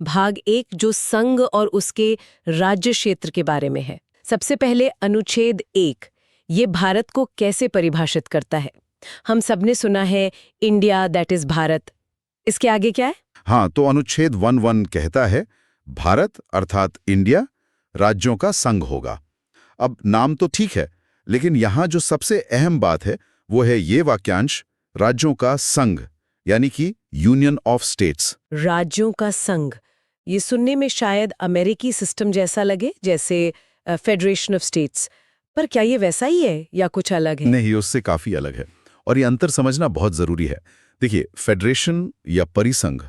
भाग 1 जो संघ और उसके राज्य क्षेत्र के बारे में है। सबसे पहले अनुच्छेद 1 ये भारत को कैसे परिभाषित करता है? हम सबने सुना है इंडिया दैट इज भारत। इसके आगे क्या है? हाँ, तो अनुच्छेद 1.1 कहता है भारत अर्थात इंडिया राज्यों का संघ होगा। अब नाम तो ठीक है, लेकिन यहाँ जो सबसे अहम बात है वो है ये वाक्यांश राज्यों का संघ, यानी कि यूनियन ऑफ स्टेट्स। राज्यों का संघ, ये सुनने में शायद अमेरिकी सिस्टम जैसा लगे, जैसे फेडरेशन ऑफ स्टेट्स, पर क्या ये वैसा ही है या कुछ अलग है? नहीं, उससे काफी अलग है और ये अंतर समझना बहुत जरूरी है। देखिए, फेडरेशन या परिसंघ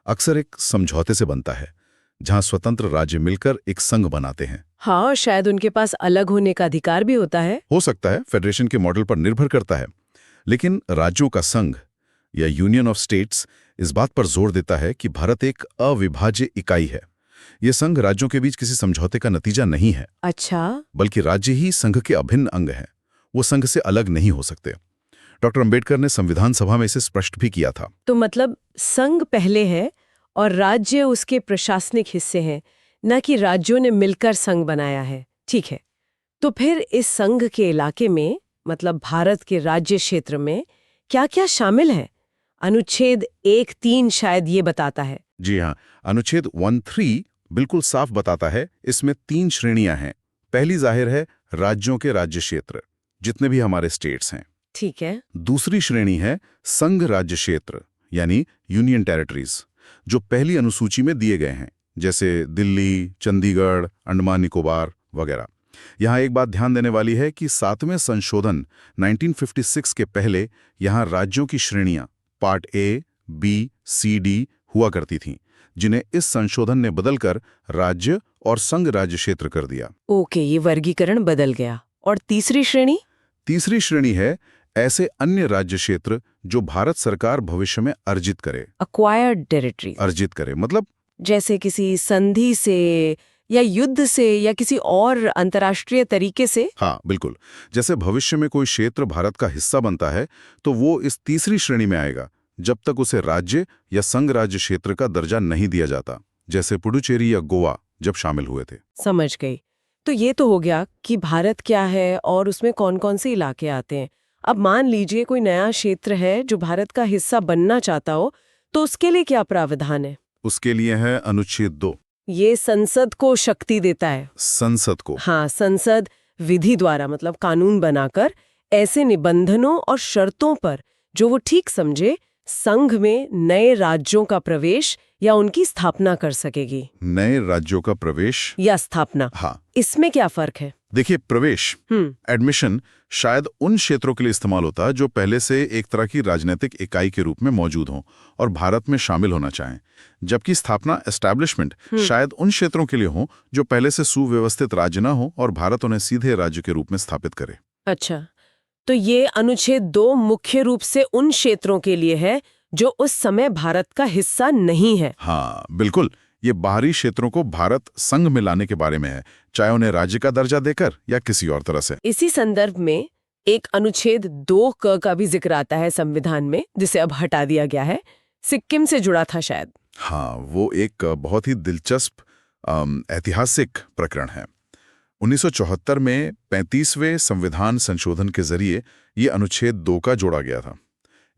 अक्सर एक समझौते से बनता है जहां स्वतंत्र राज्य मिलकर एक संघ बनाते हैं। हाँ, शायद उनके पास अलग होने का अधिकार भी होता है। हो सकता है, फेडरेशन के मॉडल पर निर्भर करता है, लेकिन राज्यों का संघ या यूनियन ऑफ स्टेट्स इस बात पर जोर देता है कि भारत एक अविभाज्य इकाई है। यह संघ राज्यों के बीच किसी समझौते का नतीजा नहीं है। अच्छा, बल्कि राज्य ही संघ के अभिन्न अंग हैं। वो संघ से अलग नहीं हो सकते। डॉक्टर अंबेडकर ने संविधान सभा में इसे स्पष्ट भी किया था। तो मतलब संघ पहले है और राज्य उसके प्रशासनिक हिस्से हैं, न कि राज्यों ने मिलकर संघ बनाया है। ठीक है, तो फिर इस संघ के इलाके में, मतलब भारत के राज्य क्षेत्र में क्या-क्या शामिल है? अनुच्छेद 1.3 शायद ये बताता है। जी हाँ, अनुच्छेद 1.3 बिल्कुल साफ बताता है। इसमें 3 श्रेणियां हैं। पहली जाहिर है राज्यों के राज्य क्षेत्र, जितने भी हमारे स्टेट्स हैं। ठीक है। दूसरी श्रेणी है संघ राज्य क्षेत्र, यानी यूनियन टेरिटरीज, जो पहली अनुसूची में दिए गए हैं, जैसे दिल्ली, चंडीगढ़, अंडमान निकोबार वगैरह। यहाँ एक बात ध्यान देने वाली है कि 7वें संशोधन 1956 के पहले यहाँ राज्यों की श्रेणियां part A, B, C, D हुआ करती थीं, जिन्हें इस संशोधन ने बदलकर राज्य और संघ राज्य क्षेत्र कर दिया। ओके, ये वर्गीकरण बदल गया। और तीसरी श्रेणी? तीसरी श्रेणी है ऐसे अन्य राज्य क्षेत्र जो भारत सरकार भविष्य में अर्जित करे। Acquired territory. अर्जित करे मतलब जैसे किसी संधि से या युद्ध से या किसी और अंतर्राष्ट्रीय तरीके से। हाँ, बिल्कुल। जैसे भविष्य में कोई क्षेत्र भारत का हिस्सा बनता है तो वो इस तीसरी श्रेणी में आएगा जब तक उसे राज्य या संघ राज्य क्षेत्र का दर्जा नहीं दिया जाता, जैसे पुडुचेरी या गोवा जब शामिल हुए थे। समझ गई। तो ये तो हो गया कि भारत क्या है और उसमें कौन-कौन से इलाके आते हैं। अब मान लीजिए कोई नया क्षेत्र है जो भारत का हिस्सा बनना चाहता हो, तो उसके लिए क्या प्रावधान है? उसके लिए है अनुच्छेद 2। ये संसद को शक्ति देता है। संसद को। हाँ, संसद विधि द्वारा, मतलब कानून बनाकर ऐसे निबंधनों और शर्तों पर जो वो ठीक समझे, संघ में नए राज्यों का प्रवेश या उनकी स्थापना कर सकेगी। नए राज्यों का प्रवेश या स्थापना। हाँ, इसमें क्या फर्क है? देखिए, प्रवेश एडमिशन शायद उन क्षेत्रों के लिए इस्तेमाल होता है जो पहले से एक तरह की राजनीतिक इकाई के रूप में मौजूद हों और भारत में शामिल होना चाहें, जबकि स्थापना एस्टैब्लिशमेंट शायद उन क्षेत्रों के लिए हो जो पहले से सुव्यवस्थित राज्य न हो और भारत उन्हें सीधे राज्य के रूप में स्थापित करे। अच्छा, तो ये अनुच्छेद 2 मुख्य रूप से उन क्षेत्रों के लिए है जो उस समय भारत का हिस्सा नहीं है। हाँ, बिल्कुल। ये बाहरी क्षेत्रों को भारत संघ में लाने के बारे में है, चाहे उन्हें राज्य का दर्जा देकर या किसी और तरह से। इसी संदर्भ में एक अनुच्छेद 2 क का भी जिक्र आता है संविधान में, जिसे अब हटा दिया गया है। सिक्किम से जुड़ा था शायद। हाँ, वो एक बहुत ही दिलचस्प ऐतिहासिक प्रकरण है। 1974 में 35वें संविधान संशोधन के जरिए ये अनुच्छेद 2 का जोड़ा गया था।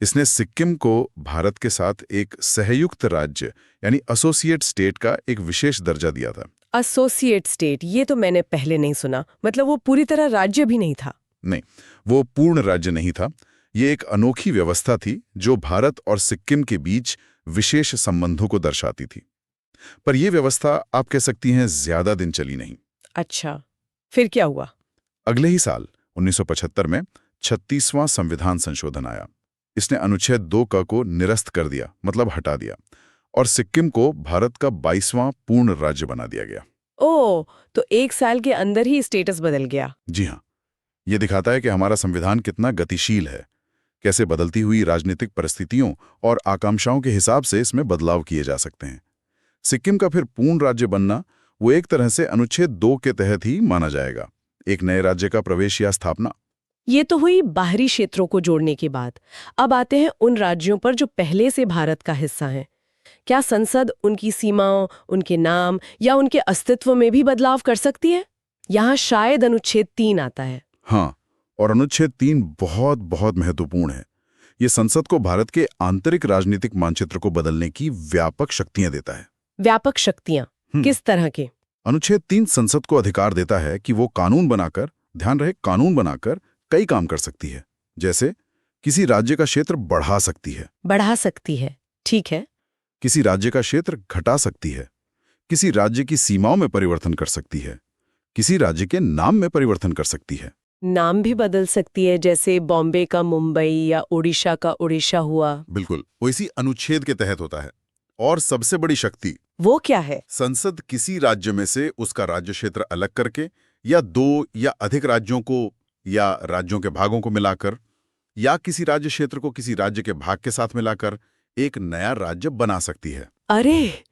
इसने सिक्किम को भारत के साथ एक सहयुक्त राज्य यानी एसोसिएट स्टेट का एक विशेष दर्जा दिया था। एसोसिएट स्टेट, ये तो मैंने पहले नहीं सुना। मतलब वो पूरी तरह राज्य भी नहीं था? नहीं, वो पूर्ण राज्य नहीं था। ये एक अनोखी व्यवस्था थी जो भारत और सिक्किम के बीच विशेष संबंधों को दर्शाती थी। पर यह व्यवस्था आप कह सकती हैं ज्यादा दिन चली नहीं। अच्छा, फिर क्या हुआ? अगले ही साल 1975 में 36वां संविधान संशोधन आया। इसने अनुच्छेद 2 क को निरस्त कर दिया, मतलब हटा दिया, और सिक्किम को भारत का 22वां पूर्ण राज्य बना दिया गया। ओह, तो 1 साल के अंदर ही स्टेटस बदल गया। जी हाँ, ये दिखाता है कि हमारा संविधान कितना गतिशील है, कैसे बदलती हुई राजनीतिक परिस्थितियों और आकांक्षाओं के हिसाब से इसमें बदलाव किए जा सकते हैं। सिक्किम का फिर पूर्ण राज्य बनना वो एक तरह से अनुच्छेद 2 के तहत ही माना जाएगा, एक नए राज्य का प्रवेश या स्थापना। ये तो हुई बाहरी क्षेत्रों को जोड़ने की बात। अब आते हैं उन राज्यों पर जो पहले से भारत का हिस्सा हैं। क्या संसद उनकी सीमाओं, उनके नाम या उनके अस्तित्व में भी बदलाव कर सकती है? यहाँ शायद अनुच्छेद 3 आता है। हाँ, और अनुच्छेद 3 बहुत बहुत महत्वपूर्ण है। ये संसद को भारत के आंतरिक राजनीतिक मानचित्र को बदलने की व्यापक शक्तियां देता है। व्यापक शक्तियां किस तरह के? अनुच्छेद 3 संसद को अधिकार देता है कि वो कानून बनाकर, ध्यान रहे कानून बनाकर, कई काम कर सकती है। जैसे किसी राज्य का क्षेत्र बढ़ा सकती है। बढ़ा सकती है, ठीक है। किसी राज्य का क्षेत्र घटा सकती है। किसी राज्य की सीमाओं में परिवर्तन कर सकती है। किसी राज्य के नाम में परिवर्तन कर सकती है। नाम भी बदल सकती है, जैसे बॉम्बे का मुंबई या उड़ीसा का उड़ीसा हुआ। बिल्कुल, वो इसी अनुच्छेद के तहत होता है। और सबसे बड़ी शक्ति वो क्या है? संसद किसी राज्य में से उसका राज्य क्षेत्र अलग करके या 2 या अधिक राज्यों को या राज्यों के भागों को मिलाकर या किसी राज्य क्षेत्र को किसी राज्य के भाग के साथ मिलाकर एक नया राज्य बना सकती है। अरे,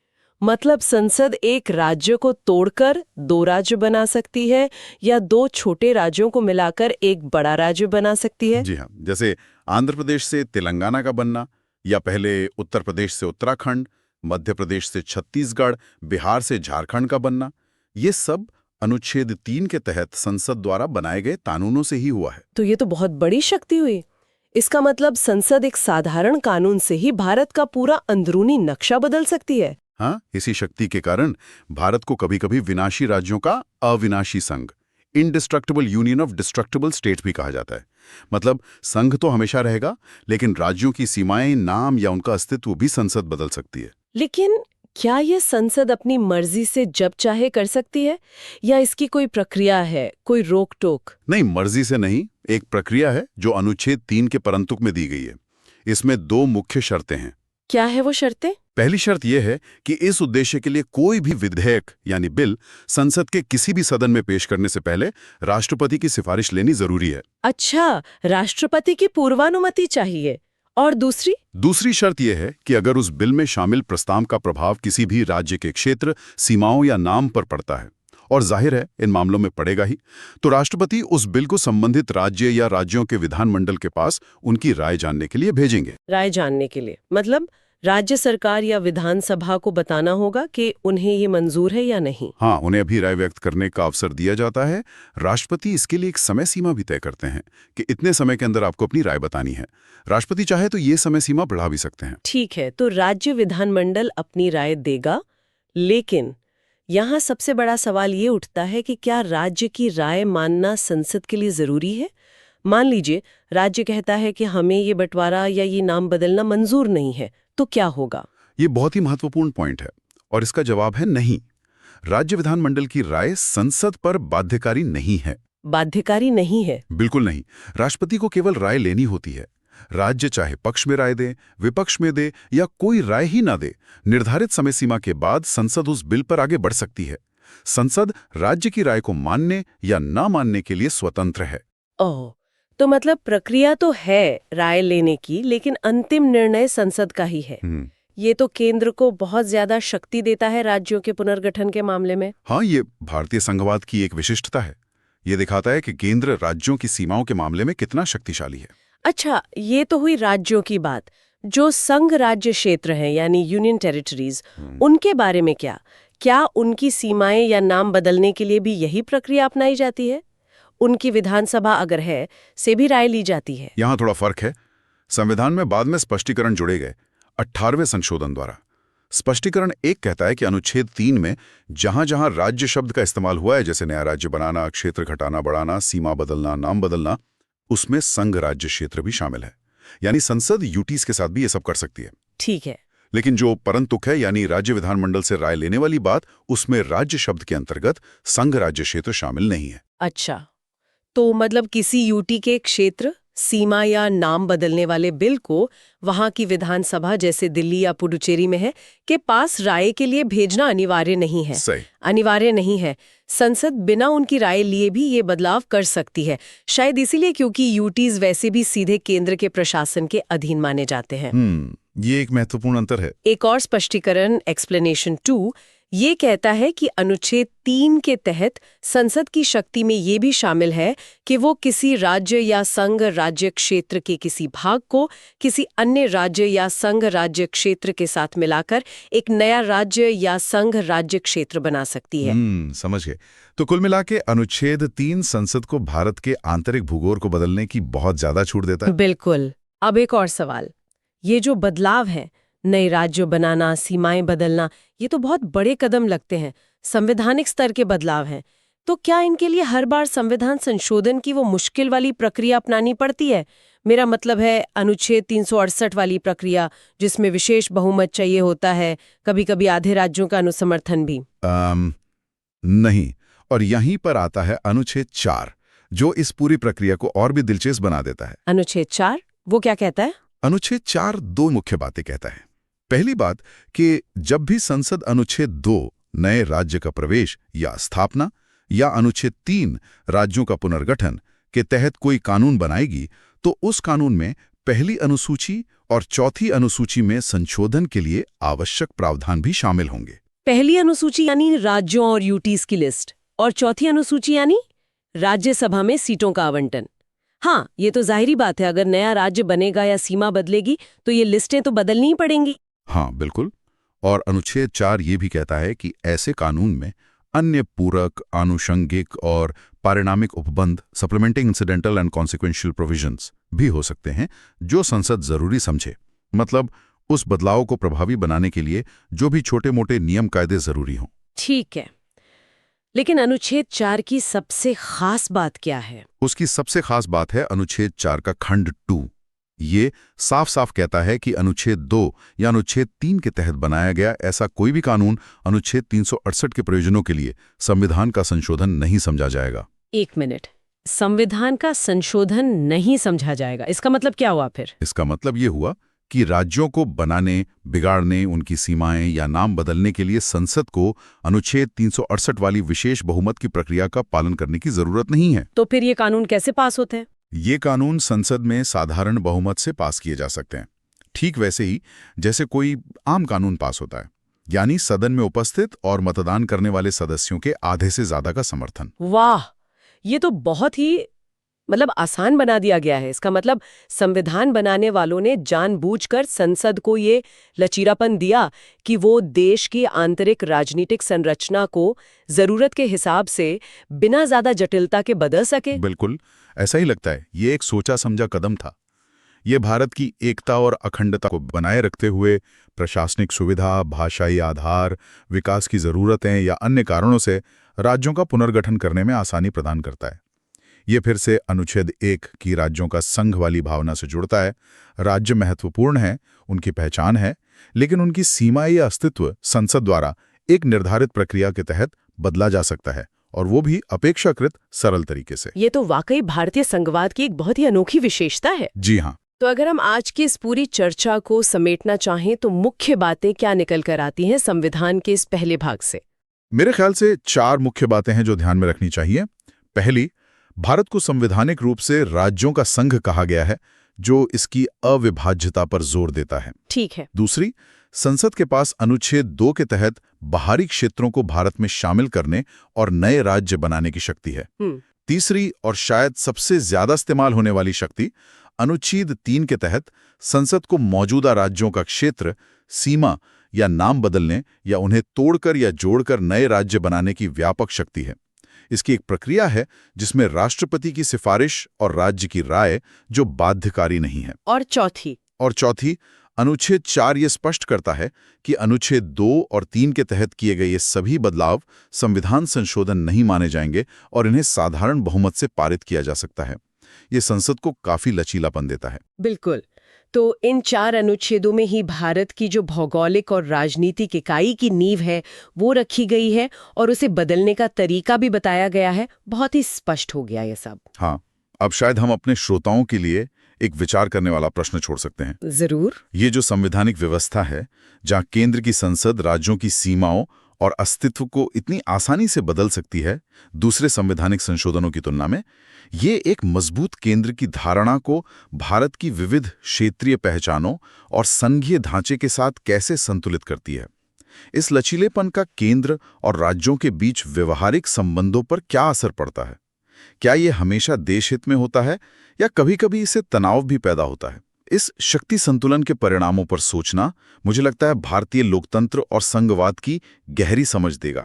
मतलब संसद एक राज्य को तोड़कर 2 राज्य बना सकती है या 2 छोटे राज्यों को मिलाकर एक बड़ा राज्य बना सकती है। जी हाँ, जैसे आंध्र प्रदेश से तेलंगाना का बनना या पहले उत्तर प्रदेश से उत्तराखंड, मध्य प्रदेश से छत्तीसगढ़, बिहार से झारखंड का बनना, ये सब अनुच्छेद 3 के तहत संसद द्वारा बनाए गए कानूनों से ही हुआ है। तो ये तो बहुत बड़ी शक्ति हुई। इसका मतलब संसद एक साधारण कानून से ही भारत का पूरा अंदरूनी नक्शा बदल सकती है। हाँ, इसी शक्ति के कारण भारत को कभी-कभी विनाशी राज्यों का अविनाशी संघ, indestructible union of destructible states भी कहा जाता है। मतलब संघ तो हमेशा रहेगा, लेकिन राज्यों की सीमाएं, नाम या उनका अस्तित्व भी संसद बदल सकती है। लेकिन क्या ये संसद अपनी मर्जी से जब चाहे कर सकती है या इसकी कोई प्रक्रिया है, कोई रोक टोक? नहीं, मर्जी से नहीं, एक प्रक्रिया है जो अनुच्छेद 3 के परंतुक में दी गई है। इसमें 2 मुख्य शर्तें हैं। क्या है वो शर्तें? पहली शर्त यह है कि इस उद्देश्य के लिए कोई भी विधेयक यानी बिल संसद के किसी भी सदन में पेश करने से पहले राष्ट्रपति की सिफारिश लेनी जरूरी है। अच्छा, राष्ट्रपति की पूर्वानुमति चाहिए। और दूसरी शर्त यह है कि अगर उस बिल में शामिल प्रस्ताव का प्रभाव किसी भी राज्य के क्षेत्र, सीमाओं या नाम पर पड़ता है, और जाहिर है इन मामलों में पड़ेगा ही, तो राष्ट्रपति उस बिल को संबंधित राज्य या राज्यों के विधानमंडल के पास उनकी राय जानने के लिए भेजेंगे। राय जानने के लिए मतलब राज्य सरकार या विधानसभा को बताना होगा कि उन्हें ये मंजूर है या नहीं। हाँ, उन्हें अभी राय व्यक्त करने का अवसर दिया जाता है। राष्ट्रपति इसके लिए एक समय सीमा भी तय करते हैं कि इतने समय के अंदर आपको अपनी राय बतानी है। राष्ट्रपति चाहे तो ये समय सीमा बढ़ा भी सकते हैं। ठीक है, तो राज्य विधानमंडल अपनी राय देगा, लेकिन यहाँ सबसे बड़ा सवाल ये उठता है कि क्या राज्य की राय मानना संसद के लिए जरूरी है? मान लीजिए राज्य कहता है कि हमें ये बंटवारा या ये नाम बदलना मंजूर नहीं है, तो क्या होगा? ये बहुत ही महत्वपूर्ण पॉइंट है और इसका जवाब है नहीं। राज्य विधानमंडल की राय संसद पर बाध्यकारी नहीं है। बाध्यकारी नहीं है? बिल्कुल नहीं। राष्ट्रपति को केवल राय लेनी होती है। राज्य चाहे पक्ष में राय दे, विपक्ष में दे या कोई राय ही ना दे, निर्धारित समय सीमा के बाद संसद उस बिल पर आगे बढ़ सकती है। संसद राज्य की राय को मानने या ना मानने के लिए स्वतंत्र है। ओह, तो मतलब प्रक्रिया तो है राय लेने की, लेकिन अंतिम निर्णय संसद का ही है। ये तो केंद्र को बहुत ज्यादा शक्ति देता है राज्यों के पुनर्गठन के मामले में। हाँ, ये भारतीय संघवाद की एक विशिष्टता है। ये दिखाता है कि केंद्र राज्यों की सीमाओं के मामले में कितना शक्तिशाली है। अच्छा, ये तो हुई राज्यों की बात। जो संघ राज्य क्षेत्र हैं यानी यूनियन टेरिटरीज, उनके बारे में क्या उनकी सीमाएं या नाम बदलने के लिए भी यही प्रक्रिया अपनाई जाती है? उनकी विधानसभा अगर है से भी राय ली जाती है? यहाँ थोड़ा फर्क है। संविधान में बाद में स्पष्टीकरण जुड़े गए 18वें संशोधन द्वारा। स्पष्टीकरण 1 कहता है कि अनुच्छेद 3 में जहां जहां राज्य शब्द का इस्तेमाल हुआ है, जैसे नया राज्य बनाना, क्षेत्र घटाना बढ़ाना, सीमा बदलना, नाम बदलना, उसमें संघ राज्य क्षेत्र भी शामिल है। यानी संसद यूटीज के साथ भी ये सब कर सकती है। ठीक है। लेकिन जो परंतुक है यानी राज्य विधानमंडल से राय लेने वाली बात, उसमें राज्य शब्द के अंतर्गत संघ राज्य क्षेत्र शामिल नहीं है। अच्छा, तो मतलब किसी यूटी के क्षेत्र, सीमा या नाम बदलने वाले बिल को वहां की विधानसभा जैसे दिल्ली या पुडुचेरी में है के पास राय के लिए भेजना अनिवार्य नहीं है। सही। अनिवार्य नहीं है। संसद बिना उनकी राय लिए भी ये बदलाव कर सकती है, शायद इसीलिए क्योंकि यूटीज वैसे भी सीधे केंद्र के प्रशासन के अधीन माने जाते हैं। ये एक महत्वपूर्ण अंतर है। एक और स्पष्टीकरण एक्सप्लेनेशन 2 ये कहता है कि अनुच्छेद 3 के तहत संसद की शक्ति में ये भी शामिल है कि वो किसी राज्य या संघ राज्य क्षेत्र के किसी भाग को किसी अन्य राज्य या संघ राज्य क्षेत्र के साथ मिलाकर एक नया राज्य या संघ राज्य क्षेत्र बना सकती है। समझ गए। तो कुल मिला के अनुच्छेद 3 संसद को भारत के आंतरिक भूगोल को बदलने की बहुत ज्यादा छूट देता है। बिल्कुल। अब एक और सवाल, ये जो बदलाव है, नए राज्य बनाना, सीमाएं बदलना, ये तो बहुत बड़े कदम लगते हैं, संवैधानिक स्तर के बदलाव हैं। तो क्या इनके लिए हर बार संविधान संशोधन की वो मुश्किल वाली प्रक्रिया अपनानी पड़ती है? मेरा मतलब है अनुच्छेद 368 वाली प्रक्रिया, जिसमें विशेष बहुमत चाहिए होता है, कभी-कभी आधे राज्यों का अनुसमर्थन भी। नहीं, और यहीं पर आता है अनुच्छेद 4, जो इस पूरी प्रक्रिया को और भी दिलचस्प बना देता है। अनुच्छेद 4 वो क्या कहता है? अनुच्छेद 4 दो मुख्य बातें कहता है। पहली बात कि जब भी संसद अनुच्छेद 2 नए राज्य का प्रवेश या स्थापना या अनुच्छेद 3 राज्यों का पुनर्गठन के तहत कोई कानून बनाएगी, तो उस कानून में पहली अनुसूची और चौथी अनुसूची में संशोधन के लिए आवश्यक प्रावधान भी शामिल होंगे। पहली अनुसूची यानी राज्यों और यूटीज की लिस्ट, और चौथी अनुसूची यानी राज्यसभा में सीटों का आवंटन। हाँ, ये तो जाहिरी बात है, अगर नया राज्य बनेगा या सीमा बदलेगी तो ये लिस्टें तो बदलनी ही पड़ेंगी। हाँ, बिल्कुल। और अनुच्छेद 4 ये भी कहता है कि ऐसे कानून में अन्य पूरक, आनुषंगिक और पारिणामिक उपबंध supplementing incidental and consequential provisions भी हो सकते हैं, जो संसद जरूरी समझे। मतलब उस बदलाव को प्रभावी बनाने के लिए जो भी छोटे मोटे नियम कायदे जरूरी हों। ठीक है, लेकिन अनुच्छेद 4 की सबसे खास बात क्या है? उसकी सबसे खास बात है अनुच्छेद 4 का खंड 2। ये साफ साफ कहता है कि अनुच्छेद 2 या अनुच्छेद 3 के तहत बनाया गया ऐसा कोई भी कानून अनुच्छेद 368 के प्रयोजनों के लिए संविधान का संशोधन नहीं समझा जाएगा। एक मिनट, संविधान का संशोधन नहीं समझा जाएगा, इसका मतलब क्या हुआ फिर? इसका मतलब ये हुआ कि राज्यों को बनाने, बिगाड़ने, उनकी सीमाएं या नाम बदलने के लिए संसद को अनुच्छेद 368 वाली विशेष बहुमत की प्रक्रिया का पालन करने की जरूरत नहीं है। तो फिर ये कानून कैसे पास होते हैं? ये कानून संसद में साधारण बहुमत से पास किए जा सकते हैं, ठीक वैसे ही जैसे कोई आम कानून पास होता है, यानी सदन में उपस्थित और मतदान करने वाले सदस्यों के आधे से ज्यादा का समर्थन। वाह, ये तो बहुत ही आसान बना दिया गया है। इसका मतलब संविधान बनाने वालों ने जानबूझकर संसद को ये लचीलापन दिया कि वो देश की आंतरिक राजनीतिक संरचना को जरूरत के हिसाब से बिना ज्यादा जटिलता के बदल सके। बिल्कुल ऐसा ही लगता है। ये एक सोचा समझा कदम था। ये भारत की एकता और अखंडता को बनाए रखते हुए प्रशासनिक सुविधा, भाषाई आधार, विकास की जरूरतें या अन्य कारणों से राज्यों का पुनर्गठन करने में आसानी प्रदान करता है। ये फिर से अनुच्छेद 1 की राज्यों का संघ वाली भावना से जुड़ता है। राज्य महत्वपूर्ण हैं, उनकी पहचान है, लेकिन उनकी सीमा या अस्तित्व संसद द्वारा एक निर्धारित प्रक्रिया के तहत बदला जा सकता है, और वो भी अपेक्षाकृत सरल तरीके से। ये तो वाकई भारतीय संघवाद की एक बहुत ही अनोखी विशेषता है। जी हाँ। तो अगर हम आज की इस पूरी चर्चा को समेटना चाहें तो मुख्य बातें क्या निकल कर आती हैं संविधान के इस पहले भाग से? मेरे ख्याल से 4 मुख्य बातें हैं जो ध्यान में रखनी चाहिए। पहली, भारत को संवैधानिक रूप से राज्यों का संघ कहा गया है, जो इसकी अविभाज्यता पर जोर देता है। ठीक है। दूसरी, संसद के पास अनुच्छेद 2 के तहत बाहरी क्षेत्रों को भारत में शामिल करने और नए राज्य बनाने की शक्ति है। तीसरी और शायद सबसे ज्यादा इस्तेमाल होने वाली शक्ति, अनुच्छेद 3 के तहत संसद को मौजूदा राज्यों का क्षेत्र, सीमा या नाम बदलने या उन्हें तोड़कर या जोड़कर नए राज्य बनाने की व्यापक शक्ति है। इसकी एक प्रक्रिया है जिसमें राष्ट्रपति की सिफारिश और राज्य की राय जो बाध्यकारी नहीं है। और चौथी, अनुच्छेद 4 ये स्पष्ट करता है कि अनुच्छेद 2 और 3 के तहत किए गए ये सभी बदलाव संविधान संशोधन नहीं माने जाएंगे और इन्हें साधारण बहुमत से पारित किया जा सकता है। ये संसद को काफी लचीलापन देता है। बिल्कुल। तो इन 4 अनुच्छेदों में ही भारत की जो भौगोलिक और राजनीतिक इकाई की नींव है वो रखी गई है, और उसे बदलने का तरीका भी बताया गया है। बहुत ही स्पष्ट हो गया ये सब। हाँ, अब शायद हम अपने श्रोताओं के लिए एक विचार करने वाला प्रश्न छोड़ सकते हैं। जरूर। ये जो संवैधानिक व्यवस्था है, जहाँ केंद्र की संसद राज्यों की सीमाओं और अस्तित्व को इतनी आसानी से बदल सकती है दूसरे संवैधानिक संशोधनों की तुलना में, ये एक मजबूत केंद्र की धारणा को भारत की विविध क्षेत्रीय पहचानों और संघीय ढांचे के साथ कैसे संतुलित करती है। इस लचीलेपन का केंद्र और राज्यों के बीच व्यवहारिक संबंधों पर क्या असर पड़ता है? क्या ये हमेशा देश हित में होता है या कभी-कभी इससे तनाव भी पैदा होता है? इस शक्ति संतुलन के परिणामों पर सोचना, मुझे लगता है, भारतीय लोकतंत्र और संघवाद की गहरी समझ देगा।